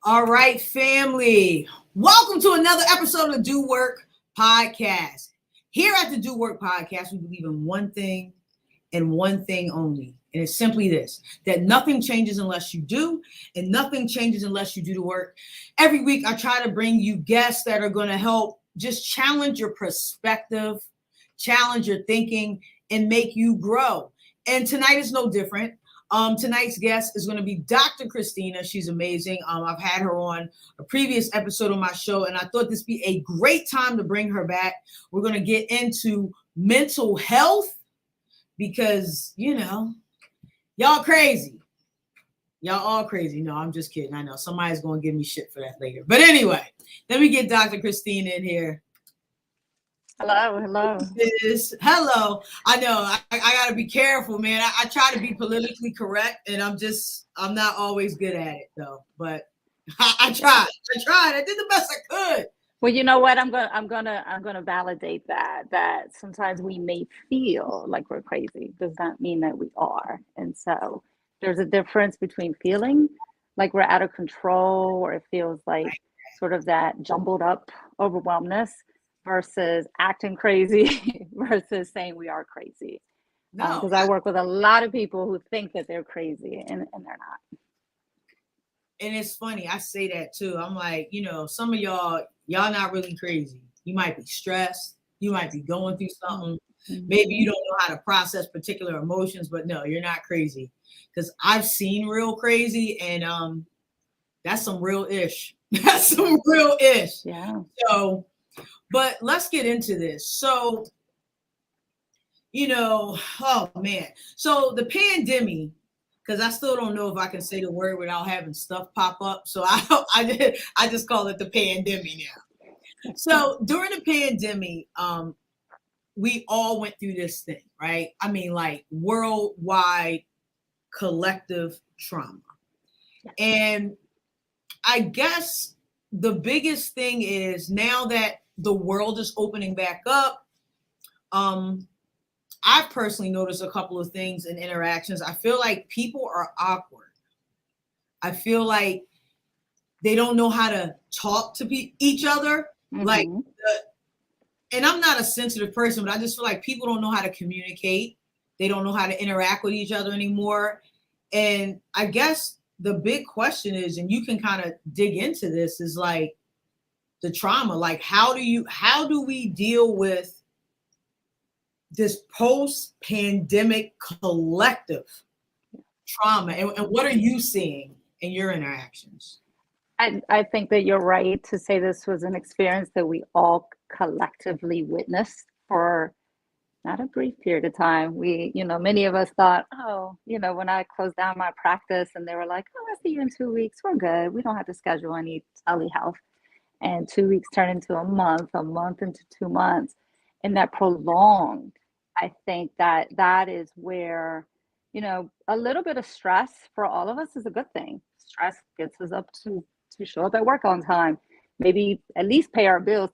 All right, family. Welcome to another episode of the Do Work Podcast. Here at the Do Work Podcast, we believe in one thing and one thing only. And it's simply this, that nothing changes unless you do, and nothing changes unless you do the work. Every week, I try to bring you guests that are going to help just challenge your perspective, challenge your thinking, and make you grow. And tonight is no different. Tonight's guest is going to be Dr.Christina. She's amazing. I've had her on a previous episode of my show, and I thought this would be a great time to bring her back. We're going to get into mental health because, y'all crazy. Y'all all crazy. No, I'm just kidding. I know somebody's going to give me shit for that later. But anyway, let me get Dr. Christina in here. Hello. Hello. I know I got to be careful, man. I try to be politically correct, and I'm not always good at it, though. But I tried. I did the best I could. Well, you know what? I'm gonna validate that sometimes we may feel like we're crazy. Does not mean that we are. And so there's a difference between feeling like we're out of control, or it feels like sort of that jumbled up overwhelmness, versus acting crazy versus saying we are crazy. No, Because I work with a lot of people who think that they're crazy and they're not. and it's funny. I say that too. I'm like, some of y'all not really crazy. You might be stressed. You might be going through something. Maybe you don't know how to process particular emotions, but no, you're not crazy. Because I've seen real crazy, and that's some real ish. That's some real ish. Yeah. So, but let's get into this. So, oh man. So the pandemic, because I still don't know if I can say the word without having stuff pop up. So I just call it the pandemic now. So during the pandemic, we all went through this thing, right? I mean, like worldwide collective trauma. And I guess the biggest thing is now that the world is opening back up, I've personally noticed a couple of things in interactions. I feel like people are awkward. I feel like they don't know how to talk to each other. Like, and I'm not a sensitive person, but I just feel like people don't know how to communicate. They don't know how to interact with each other anymore. And I guess the big question is, and you can kind of dig into this, is like the trauma. Like, how do we deal with this post-pandemic collective trauma, and what are you seeing in your interactions? I think that you're right to say this was an experience that we all collectively witnessed for not a brief period of time. Many of us thought, when I closed down my practice and they were like, oh, I'll see you in 2 weeks. We're good. We don't have to schedule any telehealth. And 2 weeks turned into a month into 2 months. And that prolonged, I think that is where, a little bit of stress for all of us is a good thing. Stress gets us up to show up at work on time, maybe at least pay our bills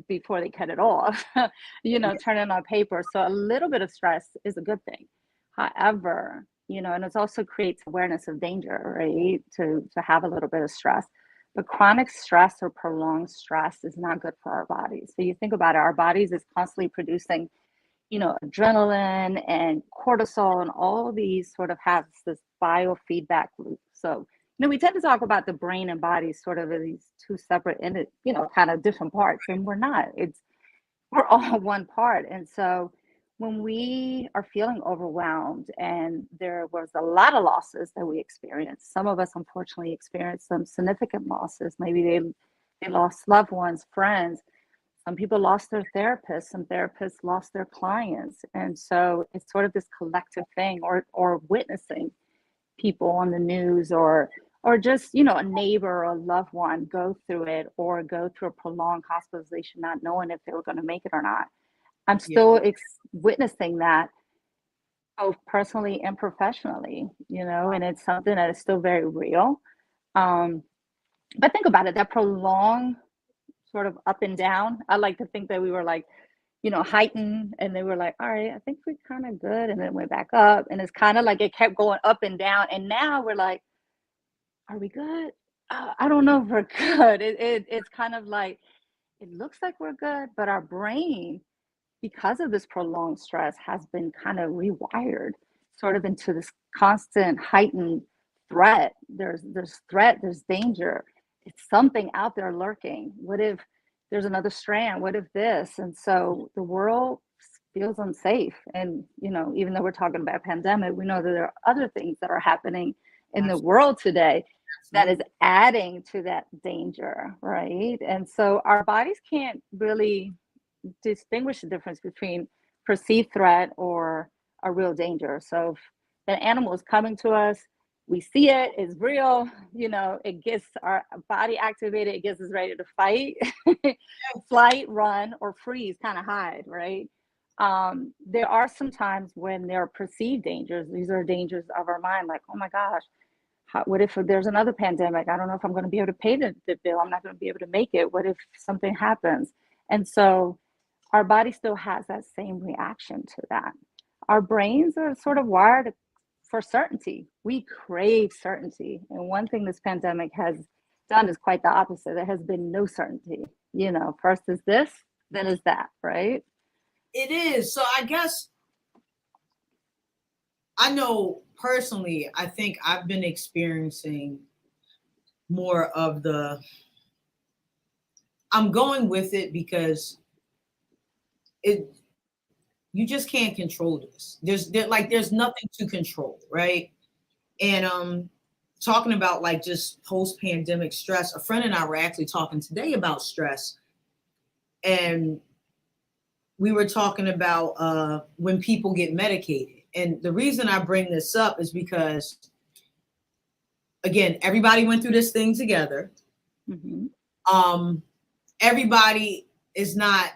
before they cut it off, turn in on paper. So a little bit of stress is a good thing. However, and it also creates awareness of danger, right? To have a little bit of stress. But chronic stress or prolonged stress is not good for our bodies. So you think about it, our bodies is constantly producing, adrenaline and cortisol, and all these sort of have this biofeedback loop. So we tend to talk about the brain and body sort of as these two separate, kind of different parts, and we're not. We're all one part. And so when we are feeling overwhelmed, and there was a lot of losses that we experienced, some of us unfortunately experienced some significant losses. Maybe they lost loved ones, friends. Some people lost their therapists. Some therapists lost their clients. And so it's sort of this collective thing, or witnessing people on the news, or just, a neighbor or a loved one go through it, or go through a prolonged hospitalization, not knowing if they were going to make it or not. I'm still witnessing that, both personally and professionally, and it's something that is still very real. But think about it, that prolonged sort of up and down. I like to think that we were like, heightened, and they were like, all right, I think we're kind of good. And then it went back up, and it's kind of like it kept going up and down. And now we're like, are we good? I don't know if we're good. It's kind of like, it looks like we're good, but our brain, because of this prolonged stress, has been kind of rewired sort of into this constant heightened threat. There's threat, there's danger. It's something out there lurking. What if there's another strand? What if this? And so the world feels unsafe. And, even though we're talking about pandemic, we know that there are other things that are happening in the world today that is adding to that danger, right? And so our bodies can't really distinguish the difference between perceived threat or a real danger. So if an animal is coming to us, we see it, it's real, it gets our body activated, it gets us ready to fight, flight, run, or freeze, kind of hide, right? There are some times when there are perceived dangers. These are dangers of our mind, like, oh my gosh, what if there's another pandemic? I don't know if I'm going to be able to pay the bill. I'm not going to be able to make it. What if something happens? And so our body still has that same reaction to that. Our brains are sort of wired for certainty. We crave certainty. And one thing this pandemic has done is quite the opposite. There has been no certainty. First is this, then is that, right? It is. So I guess I know personally, I think I've been experiencing more of I'm going with it because you just can't control this. There's nothing to control, right? And talking about like just post-pandemic stress, a friend and I were actually talking today about stress, and we were talking about when people get medicated. And the reason I bring this up is because, again, everybody went through this thing together. Mm-hmm. Everybody is not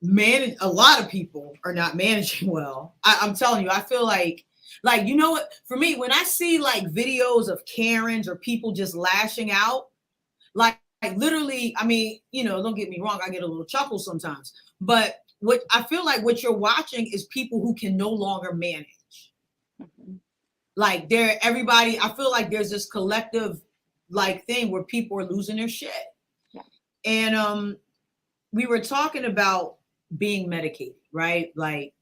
a lot of people are not managing well. I'm telling you, I feel like you know what? For me, when I see like videos of Karens or people just lashing out, like literally, I mean, don't get me wrong, I get a little chuckle sometimes, but what I feel like what you're watching is people who can no longer manage. Mm-hmm. Like everybody, I feel like there's this collective like thing where people are losing their shit. Yeah. And we were talking about being medicated, right? Like,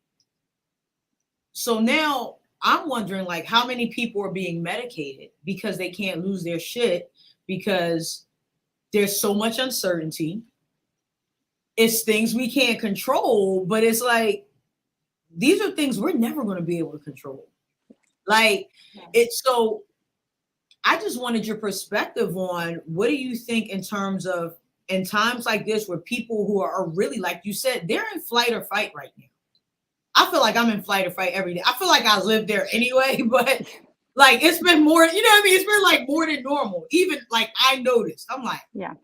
so now I'm wondering like how many people are being medicated because they can't lose their shit because there's so much uncertainty. It's things we can't control, but it's like these are things we're never going to be able to control. Like it's so I just wanted your perspective on what do you think in terms of in times like this where people who are really, like you said, they're in flight or fight right now. I feel like I'm in flight or fight every day. I feel like I live there anyway, but like it's been more, you know what I mean? It's been like more than normal. Even like I noticed, I'm like, yeah,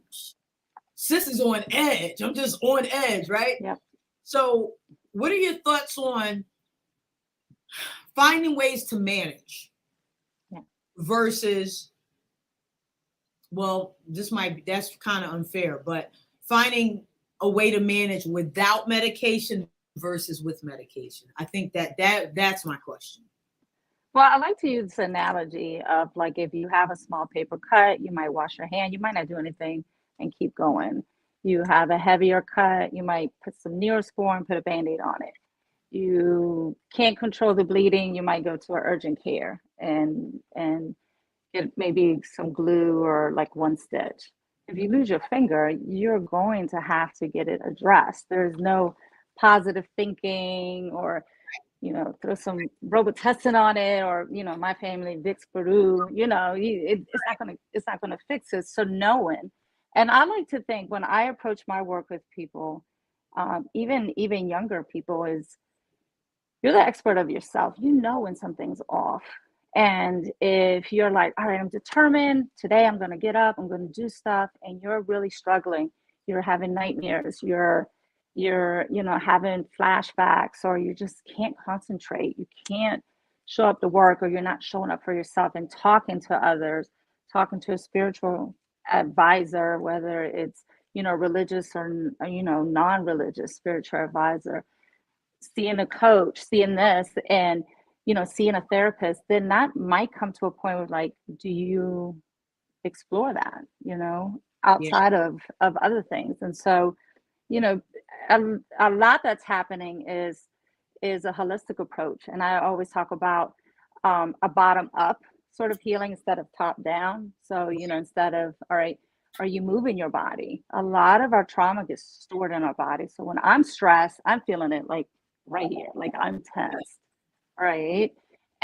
sis is on edge. I'm just on edge, right? Yep. So what are your thoughts on finding ways to manage versus, well, that's kind of unfair, but finding a way to manage without medication versus with medication? I think that's my question. Well, I like to use the analogy of like if you have a small paper cut, you might wash your hand, you might not do anything and keep going. You have a heavier cut, you might put some Neosporin, put a Band-Aid on it. You can't control the bleeding, you might go to an urgent care and get maybe some glue or like one stitch. If you lose your finger, you're going to have to get it addressed. There's no positive thinking or throw some Robitussin on it, or my family Vicks Peru. It's not gonna fix it. So knowing, and I like to think when I approach my work with people, even younger people, is you're the expert of yourself. When something's off, and if you're like, all right, I'm determined today, I'm gonna get up, I'm gonna do stuff, and you're really struggling, you're having nightmares, you're having flashbacks, or you just can't concentrate, you can't show up to work, or you're not showing up for yourself and talking to others, talking to a spiritual advisor, whether it's religious or non-religious spiritual advisor, seeing a coach, seeing this, and seeing a therapist, then that might come to a point where like, do you explore that, Yeah. outside of other things. And so, you know, a lot that's happening is a holistic approach. And I always talk about a bottom up sort of healing instead of top down. So, instead of, all right, are you moving your body? A lot of our trauma gets stored in our body. So when I'm stressed, I'm feeling it like right here, like I'm tense, right?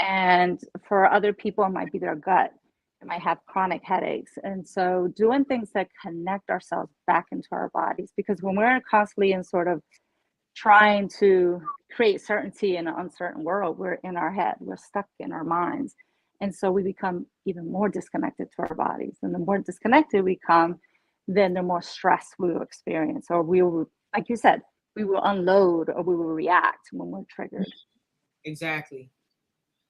And for other people, it might be their gut. It might have chronic headaches. And so doing things that connect ourselves back into our bodies, because when we're constantly in sort of trying to create certainty in an uncertain world, we're in our head, we're stuck in our minds. And so we become even more disconnected to our bodies. And the more disconnected we become, then the more stress we will experience, or we will, like you said, we will unload or we will react when we're triggered. Exactly.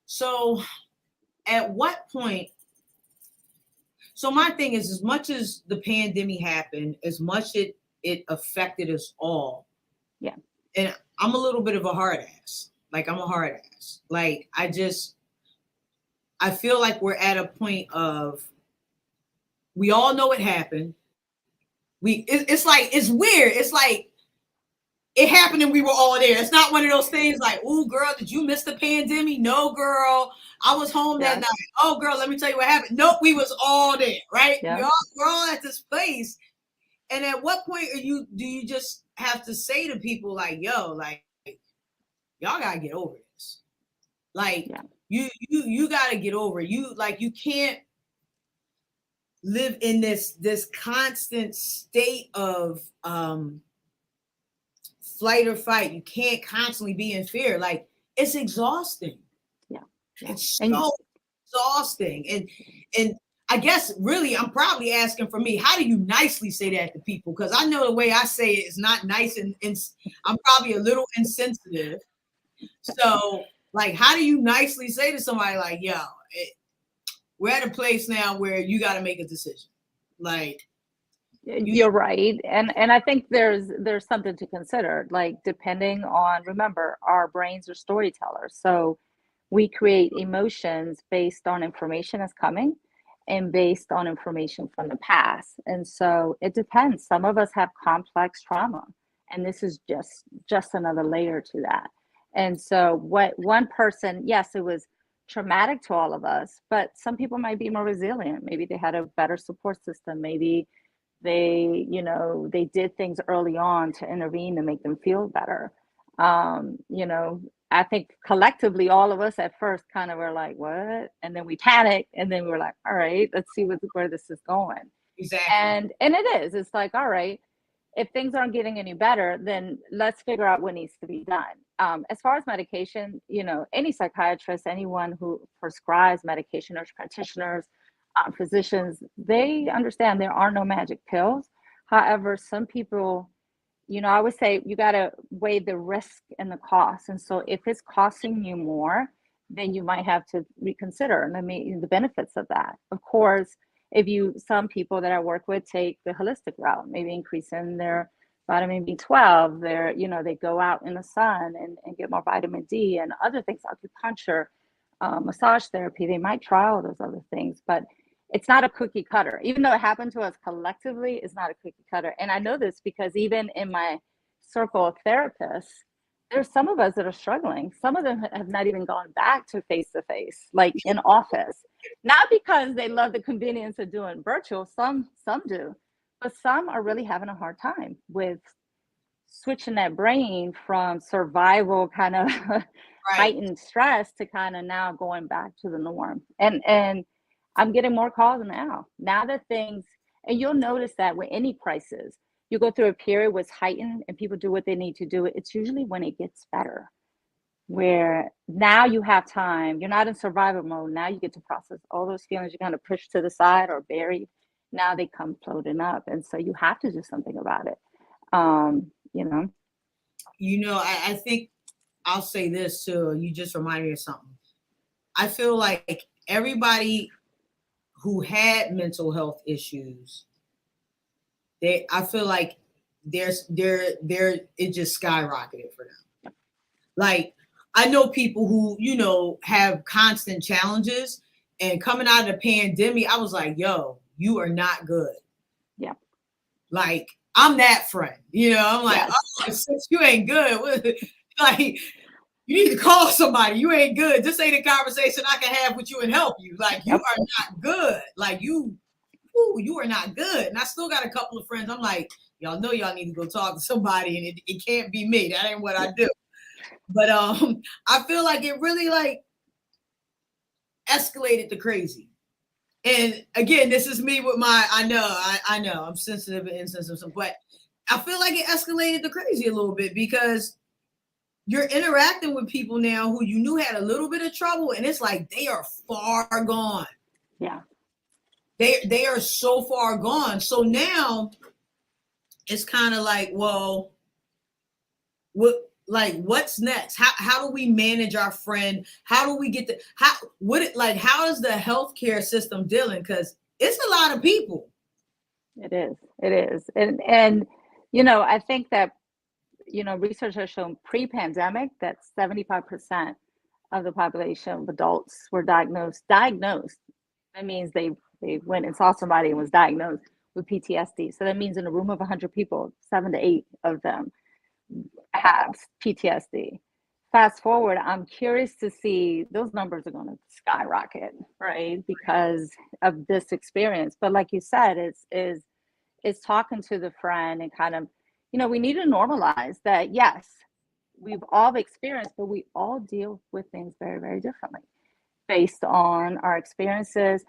So at what point, so my thing is, as much as the pandemic happened, as much it affected us all. Yeah. And I'm a little bit of a hard ass. Like, I'm a hard ass. Like, I feel like we're at a point of, we all know it happened. It's like, it's weird. It's like, it happened and we were all there. It's not one of those things like, oh, girl, did you miss the pandemic? No, girl. I was home that night. Oh, girl, let me tell you what happened. Nope, we was all there, right? Yeah. We're all at this place. And at what point do you just have to say to people like, yo, like, y'all gotta get over this. Like, you gotta get over it. You can't live in this constant state of flight or fight. You can't constantly be in fear. Like, it's exhausting. Yeah. It's so exhausting. And I guess really I'm probably asking for me, how do you nicely say that to people? Because I know the way I say it is not nice, and I'm probably a little insensitive. So, like, how do you nicely say to somebody like, yo, we're at a place now where you got to make a decision. Like, you're right. And I think there's something to consider, like, depending on, remember, our brains are storytellers. So we create emotions based on information that's coming and based on information from the past. And so it depends. Some of us have complex trauma, and this is just another layer to that. And so what one person, yes, it was traumatic to all of us, but some people might be more resilient. Maybe they had a better support system. Maybe they did things early on to intervene to make them feel better. I think collectively, all of us at first kind of were like, what? And then we panicked, and then we were like, all right, let's see where this is going. Exactly. And it's like, all right, if things aren't getting any better, then let's figure out what needs to be done. As far as medication, any psychiatrist, anyone who prescribes medication, nurse practitioners, physicians, they understand there are no magic pills. However, some people, I would say you got to weigh the risk and the cost. And so if it's costing you more, then you might have to reconsider the benefits of that. Of course, some people that I work with take the holistic route, maybe increasing their vitamin B12, they go out in the sun and get more vitamin D and other things, acupuncture, massage therapy. They might try all those other things, but it's not a cookie cutter. Even though it happened to us collectively, it's not a cookie cutter. And I know this because even in my circle of therapists, there's some of us that are struggling. Some of them have not even gone back to face-to-face, like in office. Not because they love the convenience of doing virtual, some do, but some are really having a hard time with switching that brain from survival kind of heightened stress to kind of now going back to the norm. And I'm getting more calls now that things, and you'll notice that with any crisis, you go through a period where it's heightened and people do what they need to do. It's usually when it gets better, where now you have time. You're not in survival mode. Now you get to process all those feelings you kind of push to the side or buried. Now they come floating up. And so you have to do something about it. I think I'll say this too. You just reminded me of something. I feel like everybody who had mental health issues, I feel like it just skyrocketed for them. Like, I know people who, have constant challenges, and coming out of the pandemic, I was like, yo, you are not good. Yeah. Like, I'm that friend, I'm like, Yes. oh, since you ain't good, like, you need to call somebody. You ain't good. This ain't a conversation I can have with you and help you. Like, you are not good. Like, you are not good. And I still got a couple of friends. I'm like, y'all know y'all need to go talk to somebody, and it can't be me. That ain't what I do. But I feel like it really like escalated to crazy. And again, this is me with my, I know, I'm sensitive and insensitive, but I feel like it escalated to crazy a little bit because you're interacting with people now who you knew had a little bit of trouble, and it's like they are far gone. Yeah. They are so far gone. So now it's kind of like, well, what's next? How do we manage our friend? How do we get how is the healthcare system dealing? Because it's a lot of people. It is. And I think that research has shown pre-pandemic that 75% of the population of adults were diagnosed. That means they went and saw somebody and was diagnosed with PTSD. So that means in a room of 100 people, 7 to 8 of them have PTSD. Fast forward, I'm curious to see those numbers are going to skyrocket, right? Because of this experience. But like you said, it's talking to the friend and kind of, we need to normalize that. Yes, we've all experienced, but we all deal with things very, very differently based on our experiences,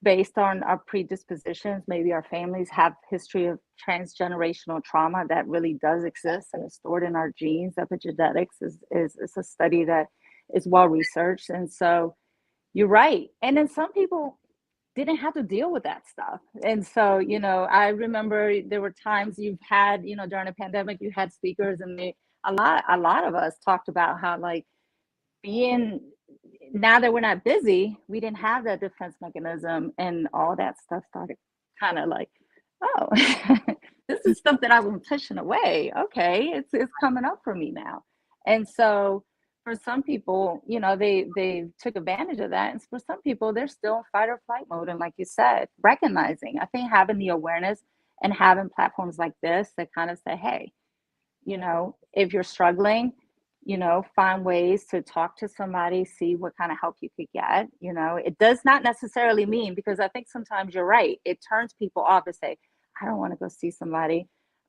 based on our predispositions. Maybe our families have history of transgenerational trauma that really does exist and is stored in our genes. Epigenetics is a study that is well researched. And so you're right. And then some people didn't have to deal with that stuff. And so, I remember there were times you've had, during a pandemic, you had speakers, and a lot of us talked about how like now that we're not busy, we didn't have that defense mechanism, and all that stuff started kind of like, oh, this is stuff that I've been pushing away. Okay, it's coming up for me now. And so for some people, they took advantage of that. And for some people, they're still in fight or flight mode. And like you said, recognizing, I think having the awareness and having platforms like this that kind of say, hey, if you're struggling, find ways to talk to somebody, see what kind of help you could get. It does not necessarily mean, because I think sometimes you're right, it turns people off to say, I don't want to go see somebody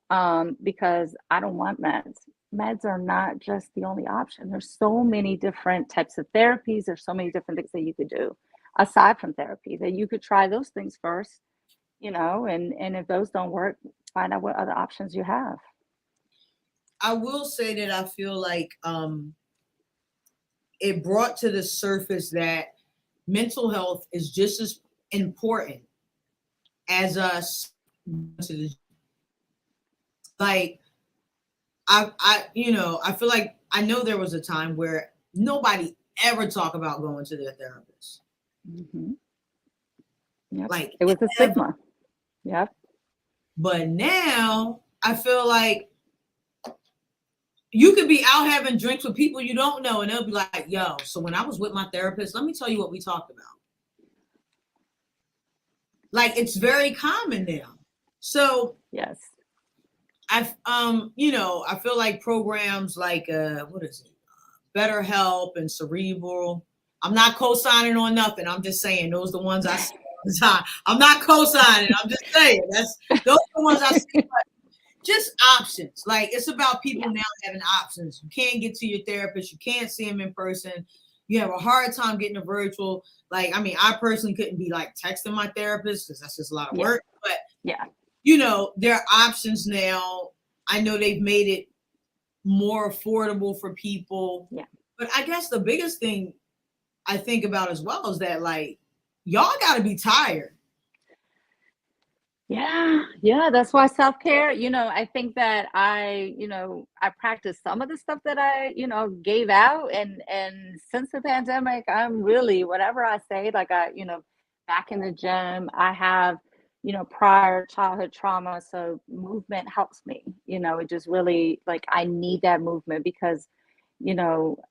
because I don't want meds. Meds are not just the only option. There's so many different types of therapies. There's so many different things that you could do aside from therapy, that you could try those things first, and if those don't work, find out what other options you have. I will say that I feel like it brought to the surface that mental health is just as important as us. Like, I feel like I know there was a time where nobody ever talked about going to their therapist. Mm-hmm. Yep. Like, it was a stigma. Yep. But now I feel like you could be out having drinks with people you don't know, and they'll be like, yo, so when I was with my therapist, let me tell you what we talked about. Like, it's very common now. So yes, I feel like programs like what is it, BetterHelp and Cerebral. I'm not co-signing on nothing. I'm just saying those are the ones I see all the time. I'm not co-signing. I'm just saying those are the ones I see. But just options. Like, it's about people now having options. You can't get to your therapist. You can't see them in person. You have a hard time getting a virtual. Like, I mean, I personally couldn't be like texting my therapist because that's just a lot of work. But there are options now. I know they've made it more affordable for people. Yeah. But I guess the biggest thing I think about as well is that, like, y'all got to be tired. Yeah, that's why self-care, I think that I practice some of the stuff that I, gave out, and since the pandemic, I'm really, whatever I say, like back in the gym, I have, prior childhood trauma, so movement helps me, it just really, like, I need that movement because,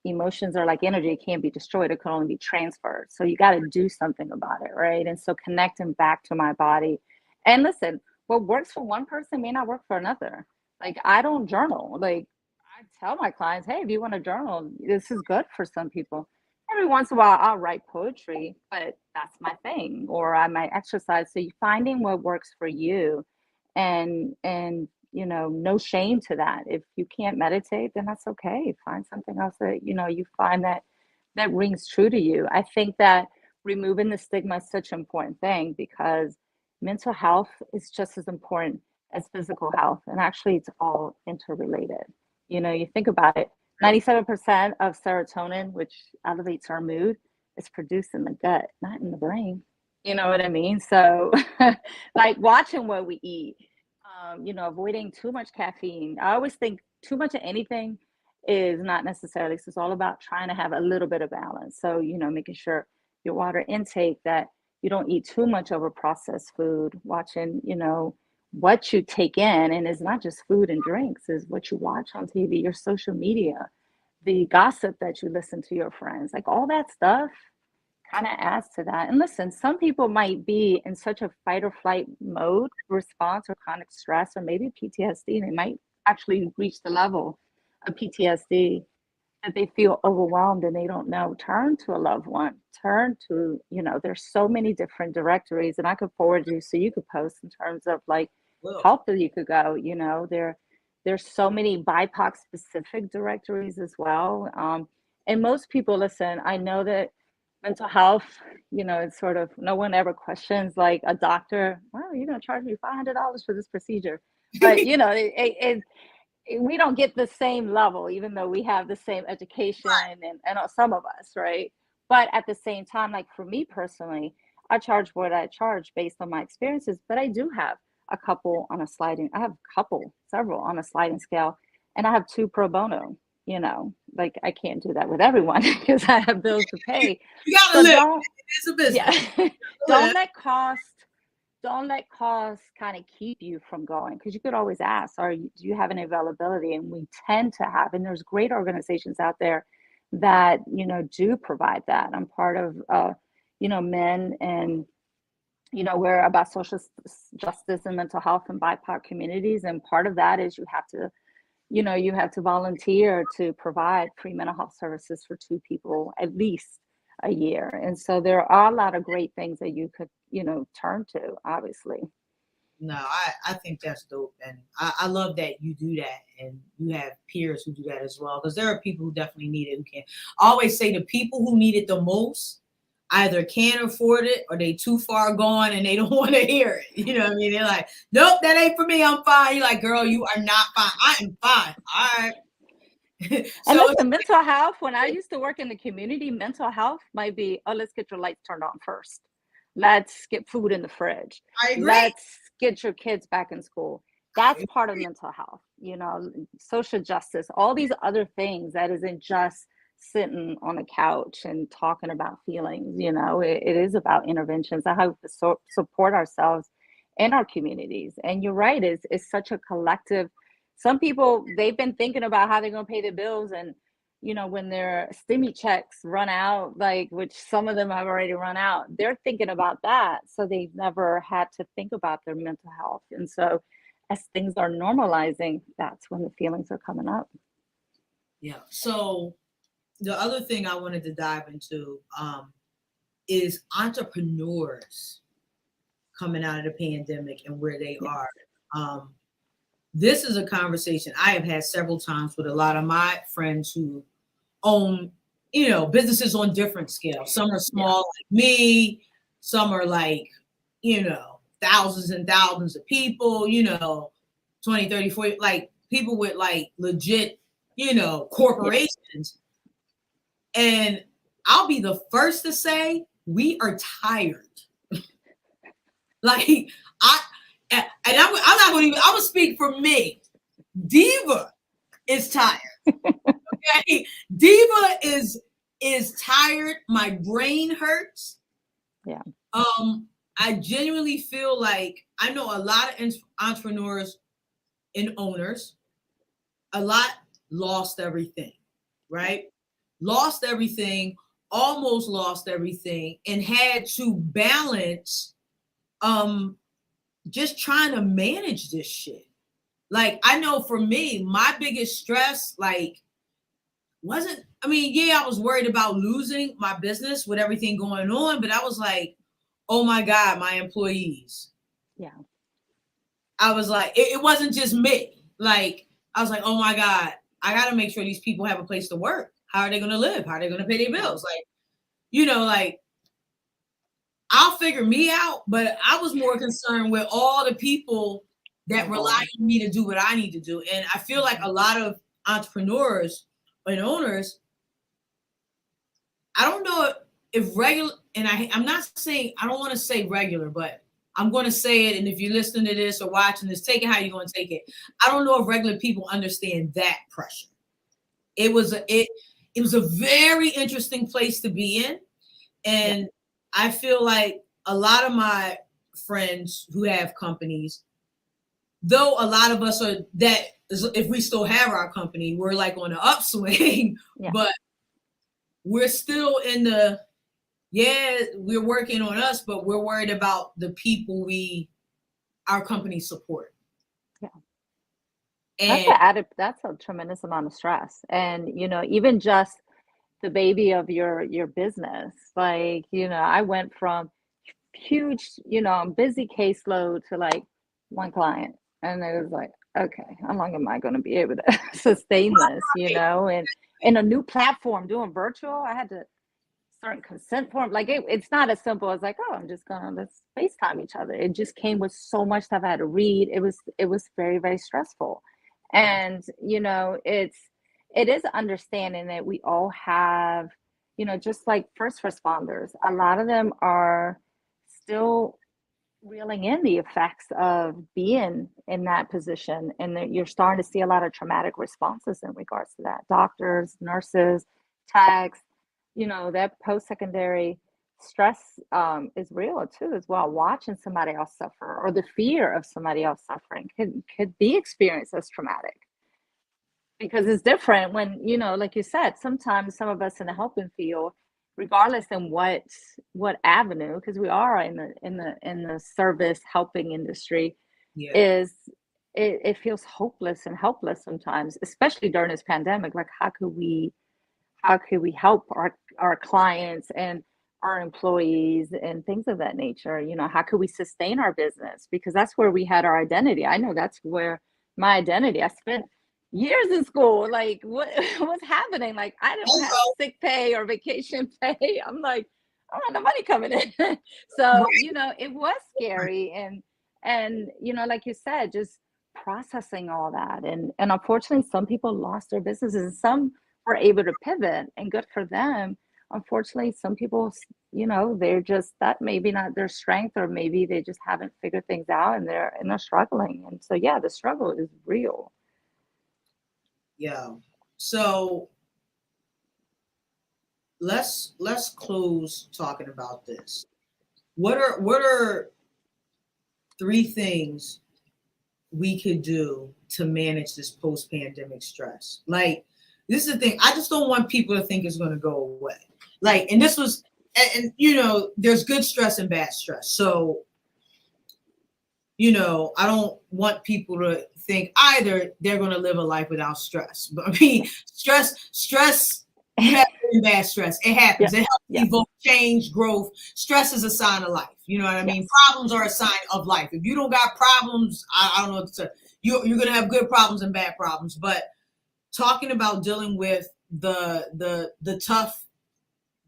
emotions are like energy. It can't be destroyed. It can only be transferred. So you got to do something about it, right? And so connecting back to my body. And listen, what works for one person may not work for another. Like, I don't journal. Like, I tell my clients, hey, if you want to journal, this is good for some people. Every once in a while, I'll write poetry, but that's my thing. Or I might exercise. So you finding what works for you, and no shame to that. If you can't meditate, then that's okay. Find something else that you find that rings true to you. I think that removing the stigma is such an important thing, because mental health is just as important as physical health, and actually it's all interrelated. You think about it, 97% of serotonin, which elevates our mood, is produced in the gut, not in the brain. You know what I mean? So like watching what we eat, avoiding too much caffeine. I always think too much of anything is not necessarily. So it's all about trying to have a little bit of balance. So, making sure your water intake, that you don't eat too much over processed food, watching, what you take in. And it's not just food and drinks, is what you watch on TV, your social media, the gossip that you listen to your friends, like all that stuff kind of adds to that. And listen, some people might be in such a fight or flight mode response, or chronic stress, or maybe PTSD. They might actually reach the level of PTSD that they feel overwhelmed and they don't know. Turn to a loved one. Turn to, there's so many different directories, and I could forward you so you could post in terms of like help that you could go. There's so many BIPOC specific directories as well. And most people, listen, I know that mental health, it's sort of, no one ever questions like a doctor, well, you're going to charge me $500 for this procedure. But, we don't get the same level, even though we have the same education, and some of us, right? But at the same time, like for me personally, I charge what I charge based on my experiences, but I do have several on a sliding scale, and I have two pro bono. Like I can't do that with everyone because I have bills to pay. You gotta So live. It's a business. Yeah, don't let cost kind of keep you from going, because you could always ask, do you have any availability? And we tend to have, and there's great organizations out there that do provide that. I'm part of men, and we're about social justice and mental health and BIPOC communities, and part of that is you have to volunteer to provide free mental health services for 2 people at least a year. And so there are a lot of great things that you could, turn to, obviously. No, I think that's dope. And I love that you do that, and you have peers who do that as well. Because there are people who definitely need it, who can. I always say the people who need it the most either can't afford it, or they too far gone and they don't want to hear it. You know what I mean? They're like, nope, that ain't for me. I'm fine. You're like, girl, you are not fine. I am fine. All right. And listen, mental health, when I used to work in the community, mental health might be, oh, let's get your lights turned on first. Let's get food in the fridge. I agree. Let's get your kids back in school. That's part of mental health, social justice, all these other things that isn't just sitting on a couch and talking about feelings. It is about interventions. I have to support ourselves and our communities. And you're right, it's such a collective. Some people, they've been thinking about how they're going to pay their bills, and when their stimmy checks run out, like, which some of them have already run out, they're thinking about that. So they've never had to think about their mental health. And so as things are normalizing, that's when the feelings are coming up. Yeah. So the other thing I wanted to dive into is entrepreneurs coming out of the pandemic and where they are. This is a conversation I have had several times with a lot of my friends who own, businesses on different scales. Some are small like me. Some are like, thousands and thousands of people, 20, 30, 40, like people with like legit, corporations. And I'll be the first to say we are tired. Like I'm not going to even, I'm going to speak for me. Diva is tired. Okay. Diva is tired. My brain hurts. Yeah. I genuinely feel like I know a lot of entrepreneurs and owners, a lot lost everything. right? Lost everything, almost lost everything, and had to balance just trying to manage this shit. Like, I know for me, my biggest stress, like, wasn't, I mean, yeah, I was worried about losing my business with everything going on, but I was like, oh my God, my employees. Yeah. I was like, it wasn't just me. Like, I was like, oh my God, I got to make sure these people have a place to work. How are they going to live? How are they going to pay their bills? Like, like, I'll figure me out, but I was more concerned with all the people that rely on me to do what I need to do. And I feel like a lot of entrepreneurs and owners, I don't know if regular, and I'm not saying, I don't want to say regular, but I'm going to say it. And if you're listening to this or watching this, take it how you're going to take it. I don't know if regular people understand that pressure. It was a very interesting place to be in. And I feel like a lot of my friends who have companies, though a lot of us are that, if we still have our company, we're like on the upswing, but we're still in the, we're working on us, but we're worried about the people our company support. Yeah. And that's a tremendous amount of stress. And, even just the baby of your business, like, I went from huge, busy caseload to like one client. And it was like, okay, how long am I going to be able to sustain this, and in a new platform doing virtual, I had to certain consent form. Like it's not as simple as like, oh, I'm just gonna let's FaceTime each other. It just came with so much stuff I had to read. It was very, very stressful. And it is understanding that we all have, just like first responders, a lot of them are still reeling in the effects of being in that position. And that you're starting to see a lot of traumatic responses in regards to that. Doctors, nurses, techs, that post-secondary stress is real too as well. Watching somebody else suffer or the fear of somebody else suffering could be experienced as traumatic, because it's different when, like you said, sometimes some of us in the helping field, regardless in what avenue, because we are in the service helping industry, is it feels hopeless and helpless sometimes, especially during this pandemic. Like, how could we help our clients and our employees and things of that nature? How could we sustain our business? Because that's where we had our identity. I know that's where my identity. I spent years in school. Like, what's happening? Like, I don't have sick pay or vacation pay. I'm like, I don't have the money coming in. So, it was scary. And like you said, just processing all that. And unfortunately, some people lost their businesses, and some were able to pivot, and good for them. Unfortunately, some people, they're just, that maybe not their strength, or maybe they just haven't figured things out, and they're struggling. And so, the struggle is real. Yeah. So let's close talking about this. What are 3 things we could do to manage this post-pandemic stress? Like, this is the thing. I just don't want people to think it's going to go away. Like, and this was, and there's good stress and bad stress. So, I don't want people to think either they're going to live a life without stress. But I mean, stress, you have bad stress. It happens. It helps evoke change, growth. Stress is a sign of life. You know what I mean? Problems are a sign of life. If you don't got problems, I don't know what to say. You're going to have good problems and bad problems. But talking about dealing with the tough,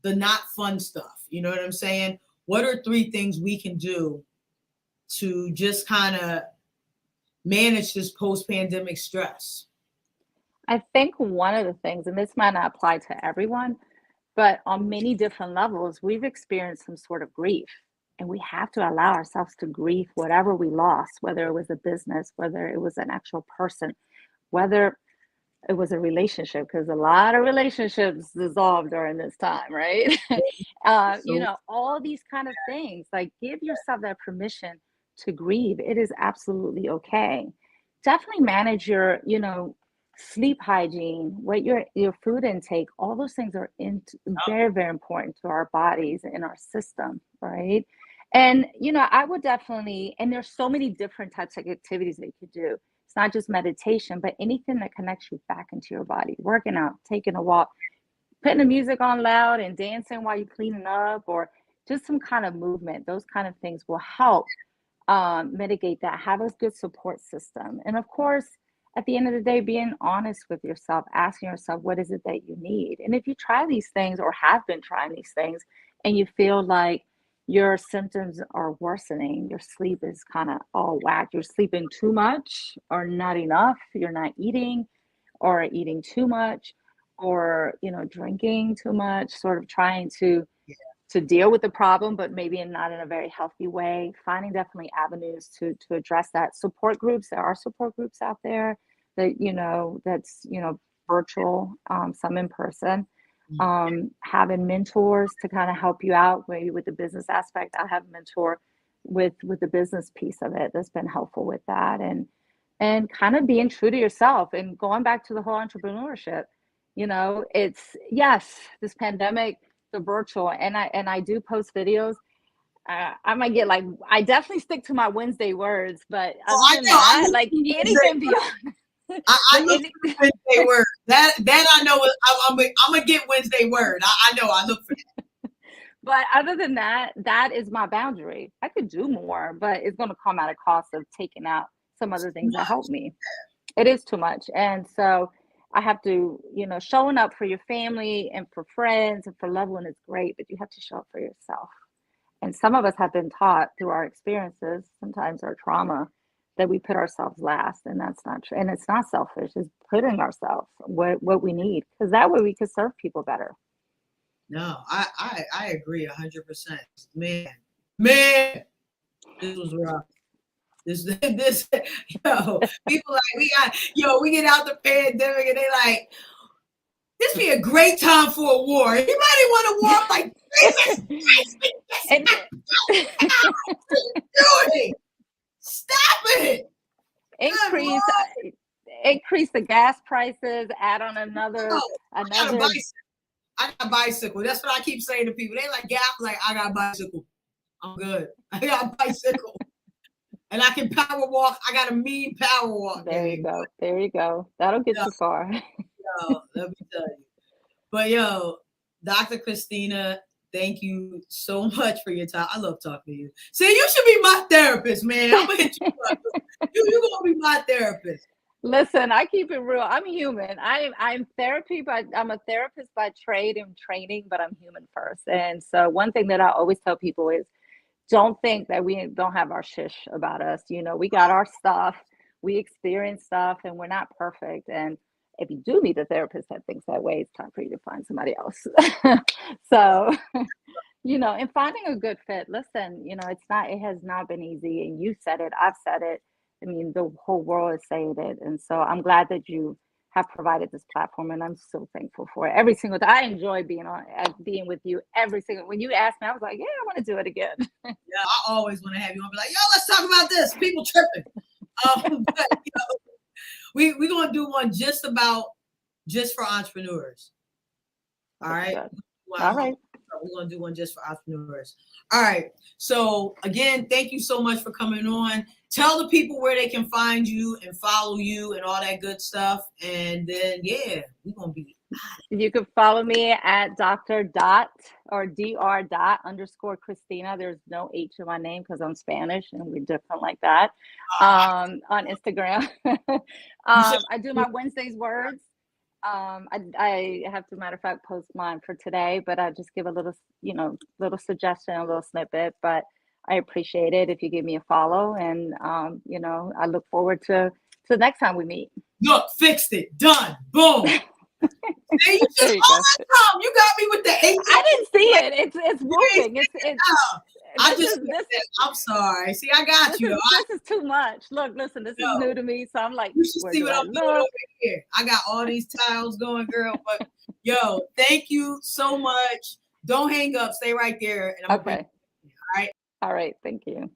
the not fun stuff, you know what I'm saying? What are 3 things we can do to just kind of manage this post-pandemic stress? I think one of the things, and this might not apply to everyone, but on many different levels, we've experienced some sort of grief, and we have to allow ourselves to grieve whatever we lost, whether it was a business, whether it was an actual person, whether it was a relationship, because a lot of relationships dissolved during this time, right? All these kind of things. Like, give yourself that permission to grieve. It is absolutely okay. Definitely manage your sleep hygiene, what your food intake, all those things are very, very important to our bodies and our system, right? And I would definitely, and there's so many different types of activities that you could do. It's not just meditation, but anything that connects you back into your body, working out, taking a walk, putting the music on loud and dancing while you're cleaning up, or just some kind of movement. Those kind of things will help mitigate that. Have a good support system. And of course, at the end of the day, being honest with yourself, asking yourself, what is it that you need? And if you try these things or have been trying these things and you feel like your symptoms are worsening, your sleep is kind of all whack, you're sleeping too much or not enough, you're not eating or eating too much, or drinking too much, sort of trying to deal with the problem, but maybe not in a very healthy way, finding definitely avenues to address that. Support groups, there are support groups out there that, that's, virtual, some in person, having mentors to kind of help you out, maybe with the business aspect. I have a mentor with the business piece of it that's been helpful with that, and kind of being true to yourself and going back to the whole entrepreneurship. It's, yes, this pandemic, the virtual, and I do post videos. I might get like, I definitely stick to my Wednesday words, but other than that, like anything beyond. I look for Wednesday word. That I know. I'm gonna get Wednesday word. I know. I look for that. But other than that, that is my boundary. I could do more, but it's going to come at a cost of taking out some other things that help me. It is too much. And so I have to, showing up for your family and for friends and for loved ones is great, but you have to show up for yourself. And some of us have been taught through our experiences, sometimes our trauma, that we put ourselves last, and that's not true. And it's not selfish. It's putting ourselves what we need, because that way we can serve people better. No, I agree 100%. Man, this was rough. This people like we get out the pandemic and they like, this be a great time for a war. Anybody want a war? Like, stop it. Increase the gas prices, add on another. I got a bicycle. That's what I keep saying to people. They like, yeah, I'm like, I got a bicycle. I'm good. I got a bicycle. And I can power walk. I got a mean power walk. There you go. There you go. That'll get you far. Let me tell you. But Dr. Christina, thank you so much for your time. I love talking to you. See, you should be my therapist, man. I'm gonna hit you up. You're gonna be my therapist. Listen, I keep it real. I'm human. I'm therapy, but I'm a therapist by trade and training, but I'm human first. And so one thing that I always tell people is, don't think that we don't have our shish about us. We got our stuff, we experience stuff, and we're not perfect. And if you do meet a therapist that thinks that way, it's time for you to find somebody else. So, and finding a good fit. Listen, it has not been easy. And you said it, I've said it. I mean, the whole world is saying it. And so I'm glad that you have provided this platform, and I'm so thankful for it. Every single day, I enjoy being with you every single. When you asked me, I was like, yeah, I want to do it again. Yeah, I always want to have you on. Be like, yo, let's talk about this. People tripping. But, we're gonna do one just for entrepreneurs. All right. All right. We're gonna do one just for entrepreneurs. All right. So again, thank you so much for coming on. Tell the people where they can find you and follow you and all that good stuff. And then we're gonna be. You can follow me at Dr.Christina. There's no H in my name because I'm Spanish and we're different like that. On Instagram. I do my Wednesday's words. I have to, matter of fact, post mine for today, but I just give a little, little suggestion, a little snippet, but I appreciate it if you give me a follow, and I look forward to the next time we meet. Look, fixed it, done, boom. Hey, you just you got me with the H. I didn't see it. It's moving. I'm sorry. See, I got you. This is too much. Look, listen, this is new to me, so I'm like, you should see what I'm doing over here. I got all these tiles going, girl. But thank you so much. Don't hang up. Stay right there. And okay. All right. All right. Thank you.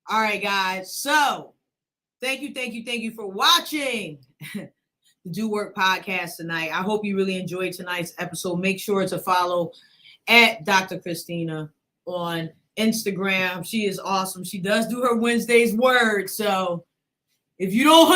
All right, guys. So thank you for watching the Do Work podcast tonight. I hope you really enjoyed tonight's episode. Make sure to follow at Dr.Christina on Instagram. She is awesome. She does do her Wednesday's word. So if you don't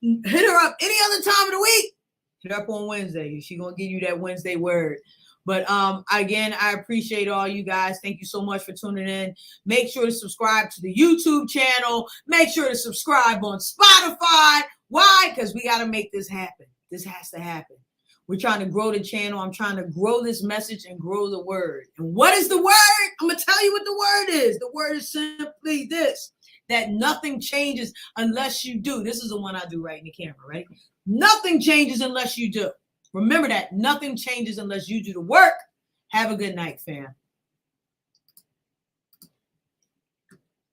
hit her up any other time of the week, hit her up on Wednesday. She's gonna give you that Wednesday word. But again, I appreciate all you guys. Thank you so much for tuning in. Make sure to subscribe to the YouTube channel. Make sure to subscribe on Spotify. Why? Because we got to make this happen. This has to happen. We're trying to grow the channel. I'm trying to grow this message and grow the word. And what is the word? I'm going to tell you what the word is. The word is simply this, that nothing changes unless you do. This is the one I do right in the camera, right? Nothing changes unless you do. Remember that. Nothing changes unless you do the work. Have a good night, fam.